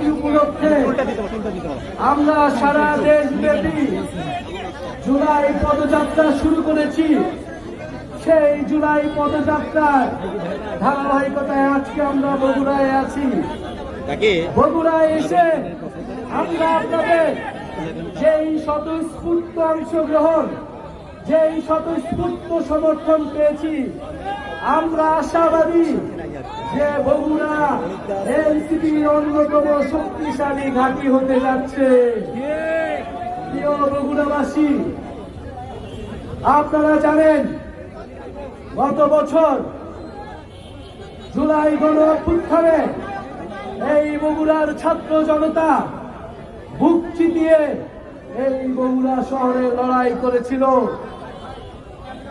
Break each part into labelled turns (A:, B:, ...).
A: জয়ন্তী উপলক্ষে আমরা সারা দেশব্যাপী জুলাই পদযাত্রা শুরু করেছি। সেই জুলাই পদযাত্রার ধারাবাহিকতায় আজকে আমরা বগুড়ায় আছি। বগুড়ায় এসে আমরা আপনাদের যেই স্বতঃস্ফূর্ত অংশগ্রহণ, যেই স্বতঃস্ফূর্ত সমর্থন পেয়েছি, আমরা আশাবাদী যে বগুড়া এনসিপির অন্যতম শক্তিশালী ঘাঁটি হতে যাচ্ছে। প্রিয় বগুড়াবাসী, আপনারা জানেন গত বছর জুলাই গণ অভ্যুত্থানে এই বগুড়ার ছাত্র জনতা বুক চিতিয়ে এই বগুড়া শহরে লড়াই করেছিল।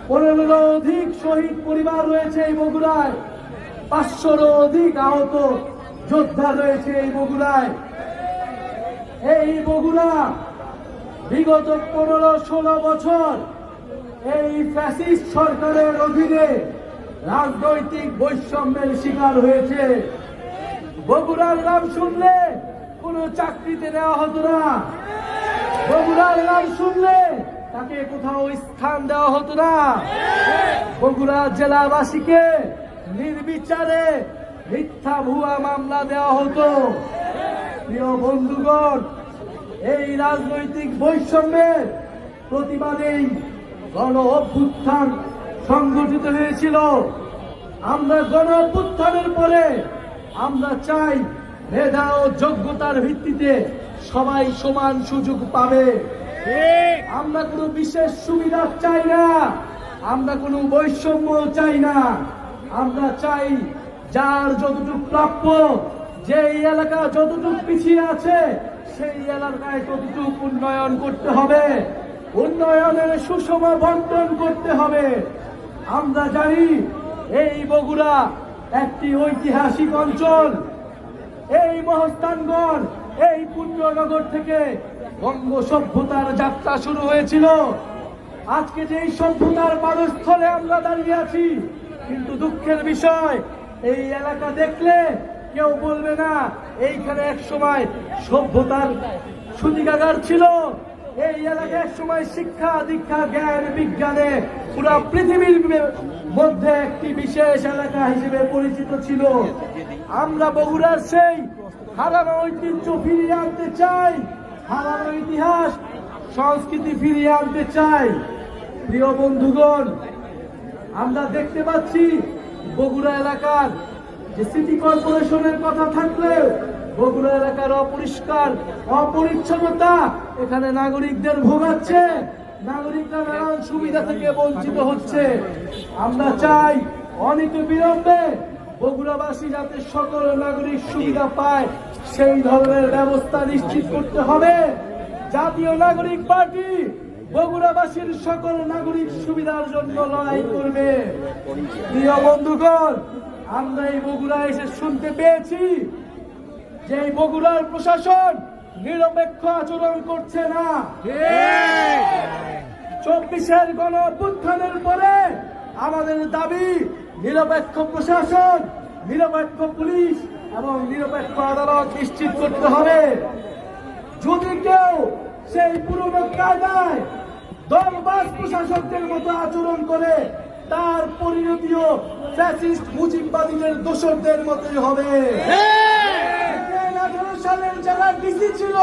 A: 15-র অধিক শহীদ পরিবার রয়েছে এই বগুড়ায়, 500-রও অধিক আহত যোদ্ধা রয়েছে এই বগুড়ায়। এই বগুড়া বিগত 15-16 বছর এই ফ্যাসিস্ট সরকারের অধীনে রাজনৈতিক বৈষম্যের শিকার হয়েছে। বগুড়ার নাম শুনলে কোনো চাকরিতে নেওয়া হতো না, বগুড়ার নাম শুনলে তাকে কোথাও স্থান দেওয়া হতো না। বগুড়া জেলাবাসীকে নির্বিচারে মিথ্যা ভুয়া মামলা দেওয়া হতো। প্রিয় বন্ধুগণ, এই রাজনৈতিক বৈষম্যের প্রতিবাদেই গণ অভ্যুত্থান সংগঠিত হয়েছিল। আমরা গণ অভ্যুত্থানের পরে আমরা চাই মেধা ও যোগ্যতার ভিত্তিতে সবাই সমান সুযোগ পাবে। আমরা কোনো বিশেষ সুবিধা চাই না, আমরা কোনো বৈষম্য চাই না। আমরা চাই যার যতটুকু প্রাপ্য, যেই এলাকা যতটুকু পিছিয়ে আছে সেই এলাকায় ততটুকু উন্নয়ন করতে হবে, উন্নয়নের সুষম বন্টন করতে হবে। আমরা জানি এই বগুড়া একটি ঐতিহাসিক অঞ্চল। এই মহস্থানগড়, এই পুণ্যনগর থেকে বঙ্গ সভ্যতার যাত্রা শুরু হয়েছিল। আজকে যে সভ্যতার পাদস্থলে আমরা দাঁড়িয়ে আছি, কিন্তু দুঃখের বিষয় এই এলাকা দেখলে কেউ বলবে না এইখানে এক সময় সভ্যতার সূতিকাগার ছিল। এই এলাকা এক সময় শিক্ষা দীক্ষা জ্ঞান বিজ্ঞানে পুরা পৃথিবীর মধ্যে একটি বিশেষ এলাকা হিসেবে পরিচিত ছিল। আমরা বগুড়ার সেই হারানো ঐতিহ্য ফিরিয়ে আনতে চাই, হারানো ইতিহাস সংস্কৃতি ফিরিয়ে আনতে চাই। প্রিয় বন্ধুগণ, আমরা দেখতে পাচ্ছি বগুড়া এলাকার যে সিটি কর্পোরেশনের কথা থাকলেও বগুড়া এলাকার অপরিষ্কার অপরিচ্ছন্নতা এখানে নাগরিকদের ভোগাচ্ছে, নাগরিকরা নানান সুবিধা থেকে বঞ্চিত হচ্ছে। আমরা চাই অনিত বিলম্বে বগুড়াবাসী যাতে সকল নাগরিক সুবিধা পায় সেই ধরনের ব্যবস্থা নিশ্চিত করতে হবে। জাতীয় নাগরিক পার্টি বগুড়াবাসীর সকল নাগরিক সুবিধার জন্য লড়াই করবে। প্রিয় বন্ধুগণ, আমরা এই বগুড়া এসে শুনতে পেয়েছি যে এই বগুড়ার প্রশাসন নিরপেক্ষ আচরণ করছে না। 24-এর গণ অভ্যুত্থানের পরে আমাদের দাবি নিরপেক্ষ প্রশাসন, নিরপেক্ষ পুলিশ এবং নিরপেক্ষ আদালত নিশ্চিত করতে হবে। যদি কেউ সেই পুরনো কায়দায় দলবাজ প্রশাসকদের মতো আচরণ করে, তার পরিণতিও ফ্যাসিস্ট মুজিববাদীদের দোসরদের মতোই হবে। 18 সালের যারা ডিসি ছিল,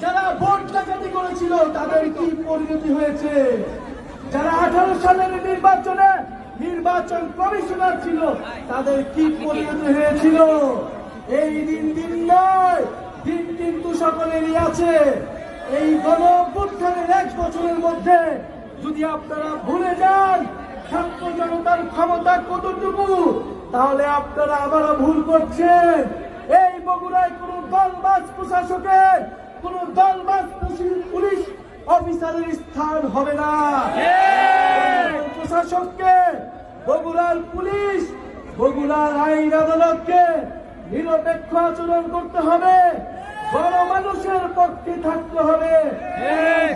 A: যারা ভোট ডাকাতি করেছিল, তাদের কি পরিণতি হয়েছে? যারা 18 সালের নির্বাচনে নির্বাচন কমিশনার ছিল, তাদের কি পরিণতি হয়েছিল? এই দিন নয়, দিন কিন্তু সকলেরই আছে। এই গণ অভ্যুত্থানের 1 বছরের মধ্যে যদি আপনারা ভুলে যান ছাত্র জনতার ক্ষমতা কতটুকু, তাহলে আপনারা আবারও ভুল করছেন। এই বগুড়ায় কোন দলবাজ প্রশাসকের, কোন দলবাজ পুলিশ অফিসারের স্থান হবে না। প্রশাসককে, বগুড়ার পুলিশ, বগুড়ার আইন আদালতকে নিরপেক্ষ আচরণ করতে হবে, গণমানুষের পক্ষে থাকতে হবে,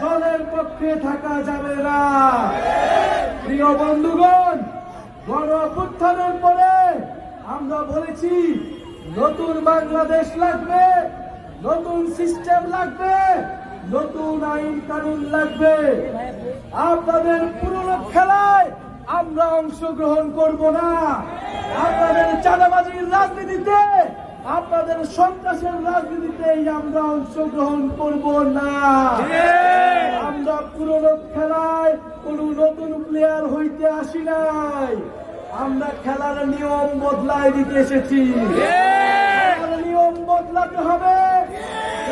A: দলের পক্ষে থাকা যাবে না। প্রিয় বন্ধুগণ, গণ অভ্যুত্থানের পরে আমরা বলেছি নতুন বাংলাদেশ লাগবে, নতুন সিস্টেম লাগবে, নতুন আইন কানুন লাগবে। আপনাদের পুরনো খেলায় আমরা অংশগ্রহণ করব না। আপনাদের চাঁদাবাজির রাজনীতিতে, আপনাদের সন্ত্রাসের রাজনীতিতে আমরা অংশগ্রহণ করব না। আমরা পুরনো খেলায় কোন নতুন প্লেয়ার হইতে আসি নাই। আমরা খেলার নিয়ম বদলায় দিতে এসেছি। নিয়ম বদলাতে হবে,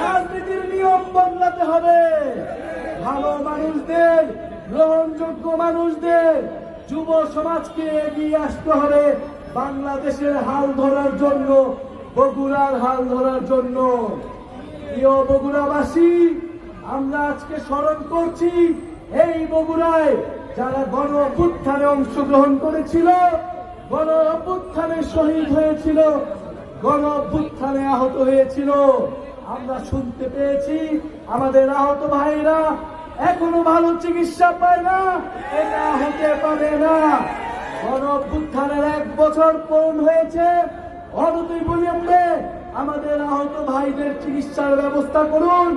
A: রাজনীতির নিয়ম বদলাতে হবে। ভালো মানুষদের, গ্রহণযোগ্য মানুষদের, যুব সমাজকে এগিয়ে আসতে হবে বাংলাদেশের হাল ধরার জন্য, বগুড়ার হাল ধরার জন্য। প্রিয় বগুড়াবাসী, আমরা আজকে স্মরণ করছি এই বগুড়ায় যারা গণ অভ্যুত্থানে অংশগ্রহণ করেছিল, গণ অভ্যুত্থানে শহীদ হয়েছিল, গণ অভ্যুত্থানে আহত হয়েছিল। আমরা শুনতে পেয়েছি আমাদের আহত ভাইরা এখনো ভালো চিকিৎসা পায় না। এটা হতে পারে না। গণ অভ্যুত্থানের 1 বছর পূর্ণ হয়েছে, অনতিবিলম্বে আমাদের আহত ভাইদের চিকিৎসার ব্যবস্থা করুন।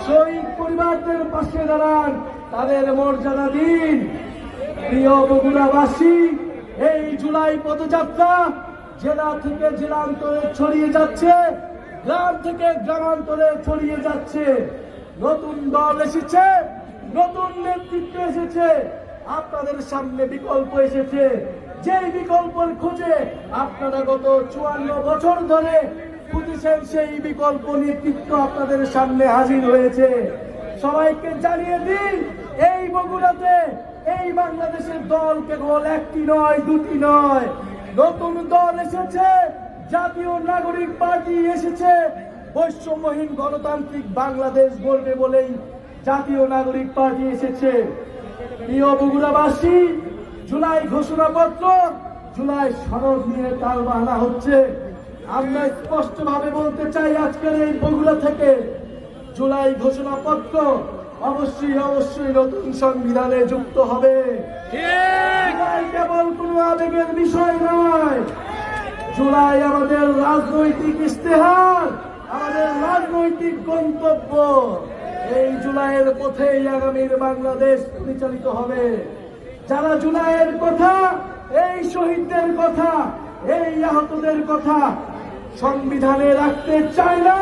A: শহীদ পরিবারদের পাশে দাঁড়ান, তাদের মর্যাদা দিন। প্রিয় বগুড়াবাসী, এই জুলাই পদযাত্রা জেলা থেকে জেলান্তরে ছড়িয়ে যাচ্ছে, গ্রাম থেকে গ্রামান্তরে ছড়িয়ে যাচ্ছে। নতুন দল এসেছে, নতুন নেতৃত্ব এসেছে, আপনাদের সামনে বিকল্প এসেছে। যেই বিকল্পের খোঁজে আপনারা গত 54 বছর ধরে খুঁজেছেন, সেই বিকল্প নেতৃত্ব আপনাদের সামনে হাজির হয়েছে। সবাইকে জানিয়ে দিন, এই বগুড়াতে, এই বাংলাদেশের দল কেবল একটি নয়, দুটি নয়। নতুন দল এসেছে, জাতীয় নাগরিক পার্টি এসেছে। বৈষম্যহীন গণতান্ত্রিক বাংলাদেশ গড়বে বলেই জাতীয় নাগরিক পার্টি এসেছে। প্রিয় বগুড়াবাসী, জুলাই ঘোষণাপত্র, জুলাই সনদ নিয়ে টালবাহানা হচ্ছে। আমরা স্পষ্টভাবে বলতে চাই আজকের এই বগুড়া থেকে, জুলাই ঘোষণাপত্র অবশ্যই অবশ্যই নতুন সংবিধানে যুক্ত হবে। জুলাই কেবল কোনো আবেগের বিষয় নয়, জুলাই আমাদের রাজনৈতিক ইশতেহার, আমাদের রাজনৈতিক গন্তব্য। এই জুলাইয়ের পথেই আগামীর বাংলাদেশ পরিচালিত হবে। যারা জুলাইয়ের কথা, এই শহীদদের কথা, এই আহতদের কথা সংবিধানে রাখতে চায় না,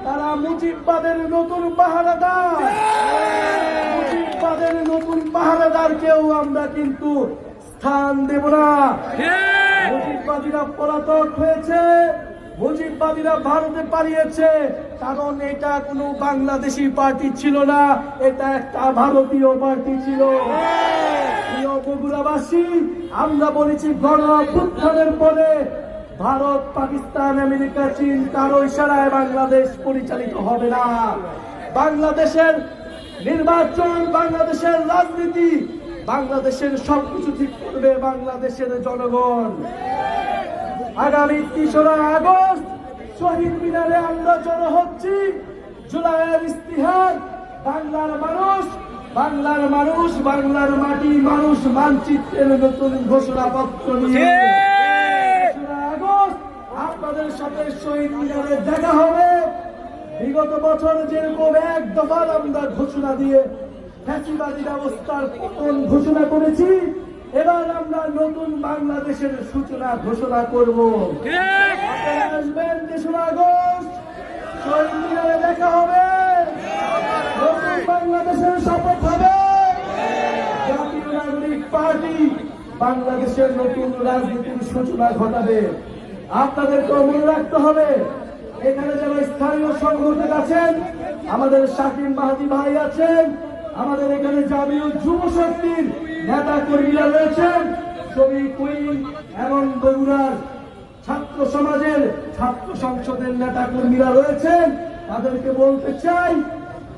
A: তারা মুজিববাদের নতুন পাহারাদার। মুজিববাদের নতুন পাহারাদারকেও আমরা কিন্তু স্থান দেব না। মুজিববাদীরা পলাতক হয়েছে, মুজিববাদীরা ভারতে পালিয়েছে, কারণ এটা কোনো বাংলাদেশি পার্টি ছিল না, এটা একটা ভারতীয় পার্টি ছিল। প্রিয় বগুড়াবাসী, আমরা বলেছি গণ অভ্যুত্থানের পরে ভারত, পাকিস্তান, আমেরিকা, চীন কারো ইশারায় বাংলাদেশ পরিচালিত হবে না। বাংলাদেশের নির্বাচন, বাংলাদেশের রাজনীতি, বাংলাদেশের সবকিছু ঠিক করবে বাংলাদেশের জনগণ। আগামী 3রা আগস্ট শহীদ মিনারে আমরা জড়ো হচ্ছি। জুলাইয়ের ইস্তিহার, বাংলার মানুষ, বাংলার মানুষ, বাংলার মাটি, মানুষ মানচিত্রের নতুন ঘোষণাপত্র নিয়ে আপনাদের সাথে শহীদ মিনারে দেখা হবে। বিগত বছর যেরকম 1 দফার আমরা ঘোষণা দিয়ে ফ্যাসিবাদী ব্যবস্থার পতন ঘোষণা করেছি, এবার আমরা নতুন বাংলাদেশের সূচনা ঘোষণা করব। আপনারা আসবেন 3রা আগস্ট, শহীদ মিনারে দেখা হবে, নতুন বাংলাদেশের শপথ হবে। জাতীয় নাগরিক পার্টি বাংলাদেশের নতুন রাজনীতির সূচনা ঘটাবে। আপনাদেরকে মনে রাখতে হবে, এখানে যারা স্থানীয় সংগঠক আছেন, আমাদের শাকিম মাহাদি ভাই আছেন, আমাদের এখানে জাতীয় যুব শক্তির নেতা কর্মীরা রয়েছেন, ছবি কুইন এবং বগুড়ার ছাত্র সমাজের, ছাত্র সংসদের নেতা কর্মীরা রয়েছেন। তাদেরকে বলতে চাই,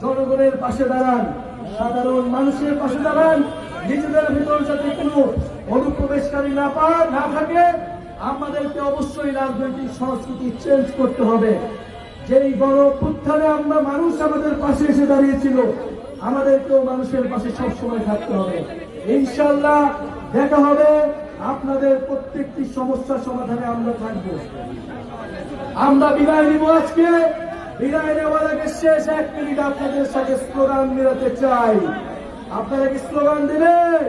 A: জনগণের পাশে দাঁড়ান, সাধারণ মানুষের পাশে দাঁড়ান। নিজেদের ভিতর যাতে কোনো অনুপ্রবেশকারী না থাকে। আমাদেরকে অবশ্যই রাজনৈতিক সংস্কৃতি চেঞ্জ করতে হবে। যেই গণ অভ্যুত্থানে আমরা মানুষ আমাদের পাশে এসে দাঁড়িয়েছিল, আমাদেরকেও মানুষের পাশে সবসময় থাকতে হবে। ইনশাআল্লাহ দেখা হবে, আপনাদের প্রত্যেকটি সমস্যার সমাধানে আমরা থাকবো। আমরা বিদায় নিব আজকে। বিদায় নেওয়ার আগে শেষ 1 মিনিট আপনাদের সাথে স্লোগান মেলাতে চাই। আপনারা কি স্লোগান দেবেন?